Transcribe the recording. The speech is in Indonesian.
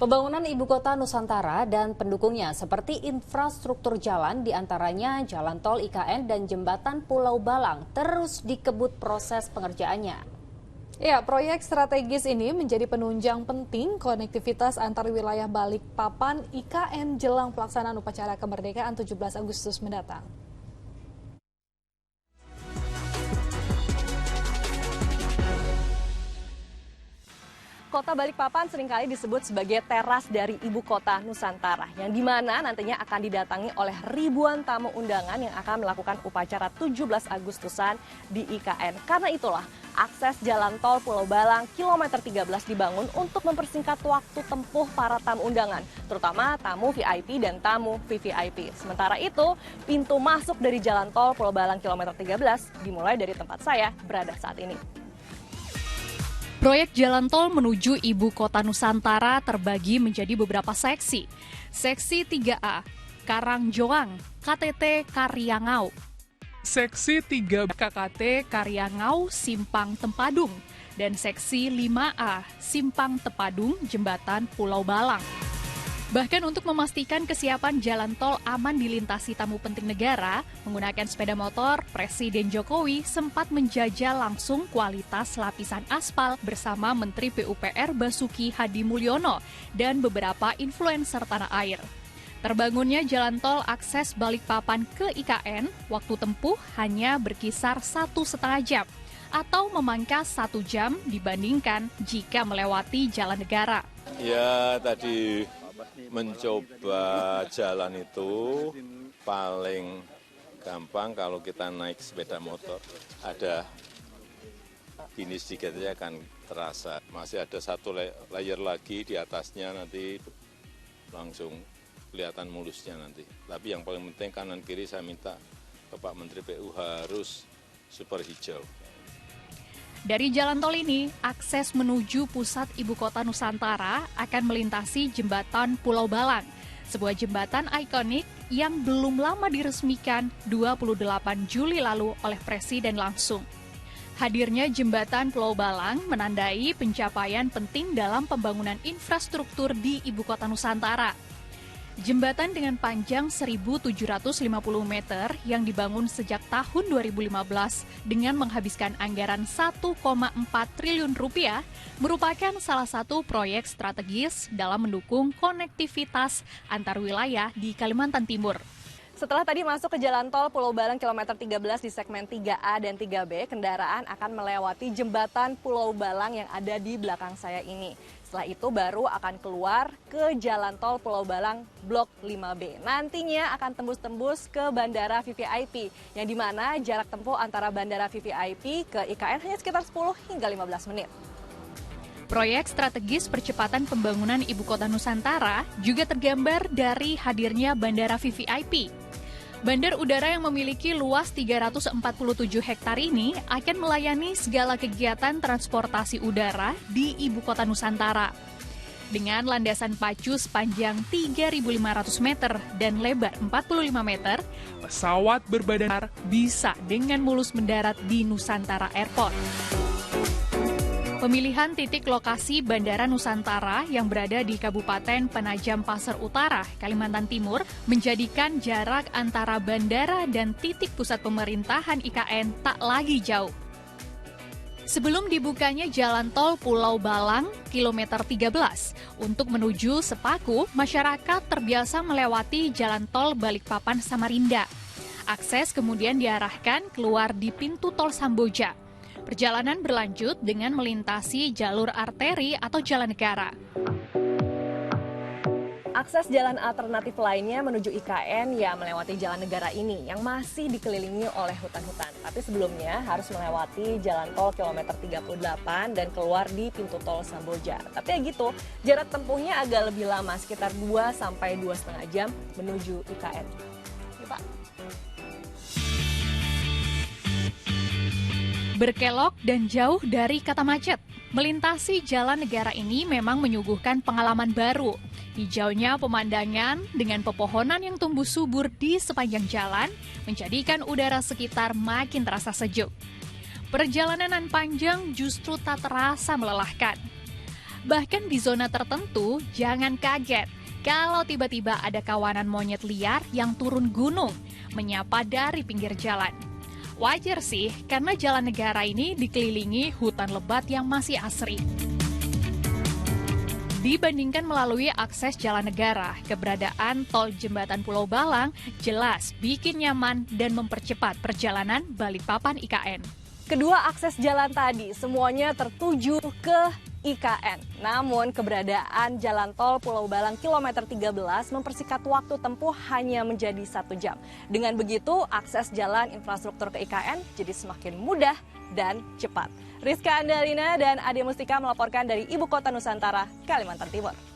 Pembangunan Ibu Kota Nusantara dan pendukungnya seperti infrastruktur jalan diantaranya Jalan Tol IKN dan Jembatan Pulau Balang terus dikebut proses pengerjaannya. Ya, proyek strategis ini menjadi penunjang penting konektivitas antar wilayah Balikpapan IKN jelang pelaksanaan upacara kemerdekaan 17 Agustus mendatang. Kota Balikpapan seringkali disebut sebagai teras dari Ibu Kota Nusantara, yang dimana nantinya akan didatangi oleh ribuan tamu undangan yang akan melakukan upacara 17 Agustusan di IKN. Karena itulah, akses jalan tol Pulau Balang kilometer 13 dibangun untuk mempersingkat waktu tempuh para tamu undangan, terutama tamu VIP dan tamu VVIP. Sementara itu, pintu masuk dari jalan tol Pulau Balang kilometer 13 dimulai dari tempat saya berada saat ini. Proyek jalan tol menuju Ibu Kota Nusantara terbagi menjadi beberapa seksi. Seksi 3A, Karangjoang, KTT Karyangau. Seksi 3 KKT Karyangau, Simpang Tempadung. Dan seksi 5A, Simpang Tempadung, Jembatan Pulau Balang. Bahkan untuk memastikan kesiapan jalan tol aman dilintasi tamu penting negara, menggunakan sepeda motor, Presiden Jokowi sempat menjajal langsung kualitas lapisan aspal bersama Menteri PUPR Basuki Hadi Mulyono dan beberapa influencer tanah air. Terbangunnya jalan tol akses Balikpapan ke IKN, waktu tempuh hanya berkisar 1,5 jam atau memangkas 1 jam dibandingkan jika melewati jalan negara. Ya, tadi mencoba jalan itu paling gampang kalau kita naik sepeda motor. Ada gini sedikit aja akan terasa. Masih ada satu layer lagi di atasnya, nanti langsung kelihatan mulusnya nanti. Tapi yang paling penting kanan kiri saya minta ke Pak Menteri PU harus super hijau. Dari jalan tol ini, akses menuju pusat Ibu Kota Nusantara akan melintasi Jembatan Pulau Balang, sebuah jembatan ikonik yang belum lama diresmikan 28 Juli lalu oleh Presiden langsung. Hadirnya Jembatan Pulau Balang menandai pencapaian penting dalam pembangunan infrastruktur di Ibu Kota Nusantara. Jembatan dengan panjang 1.750 meter yang dibangun sejak tahun 2015 dengan menghabiskan anggaran 1,4 triliun rupiah merupakan salah satu proyek strategis dalam mendukung konektivitas antar wilayah di Kalimantan Timur. Setelah tadi masuk ke jalan tol Pulau Balang kilometer 13 di segmen 3A dan 3B, kendaraan akan melewati jembatan Pulau Balang yang ada di belakang saya ini. Setelah itu baru akan keluar ke jalan tol Pulau Balang Blok 5B. Nantinya akan tembus-tembus ke Bandara VVIP, yang dimana jarak tempuh antara Bandara VVIP ke IKN hanya sekitar 10 hingga 15 menit. Proyek strategis percepatan pembangunan Ibu Kota Nusantara juga tergambar dari hadirnya Bandara VVIP. Bandar udara yang memiliki luas 347 hektar ini akan melayani segala kegiatan transportasi udara di Ibu Kota Nusantara. Dengan landasan pacu sepanjang 3.500 meter dan lebar 45 meter, pesawat berbadan bisa dengan mulus mendarat di Nusantara Airport. Pemilihan titik lokasi Bandara Nusantara yang berada di Kabupaten Penajam Pasar Utara, Kalimantan Timur, menjadikan jarak antara bandara dan titik pusat pemerintahan IKN tak lagi jauh. Sebelum dibukanya jalan tol Pulau Balang, kilometer 13, untuk menuju Sepaku, masyarakat terbiasa melewati jalan tol Balikpapan Samarinda. Akses kemudian diarahkan keluar di pintu tol Samboja. Perjalanan berlanjut dengan melintasi jalur arteri atau jalan negara. Akses jalan alternatif lainnya menuju IKN ya melewati jalan negara ini yang masih dikelilingi oleh hutan-hutan. Tapi sebelumnya harus melewati jalan tol kilometer 38 dan keluar di pintu tol Samboja. Tapi ya gitu, jarak tempuhnya agak lebih lama, sekitar 2 sampai 2,5 jam menuju IKN. Yuk, Pak. Berkelok dan jauh dari kata macet, melintasi jalan negara ini memang menyuguhkan pengalaman baru. Hijaunya pemandangan dengan pepohonan yang tumbuh subur di sepanjang jalan menjadikan udara sekitar makin terasa sejuk. Perjalanan panjang justru tak terasa melelahkan. Bahkan di zona tertentu, jangan kaget kalau tiba-tiba ada kawanan monyet liar yang turun gunung, menyapa dari pinggir jalan. Wajar sih, karena jalan negara ini dikelilingi hutan lebat yang masih asri. Dibandingkan melalui akses jalan negara, keberadaan tol jembatan Pulau Balang jelas bikin nyaman dan mempercepat perjalanan Balikpapan IKN. Kedua akses jalan tadi semuanya tertuju ke IKN. Namun keberadaan jalan tol Pulau Balang kilometer 13 mempersingkat waktu tempuh hanya menjadi 1 jam. Dengan begitu, akses jalan infrastruktur ke IKN jadi semakin mudah dan cepat. Rizka Andalina dan Ade Mustika melaporkan dari Ibu Kota Nusantara, Kalimantan Timur.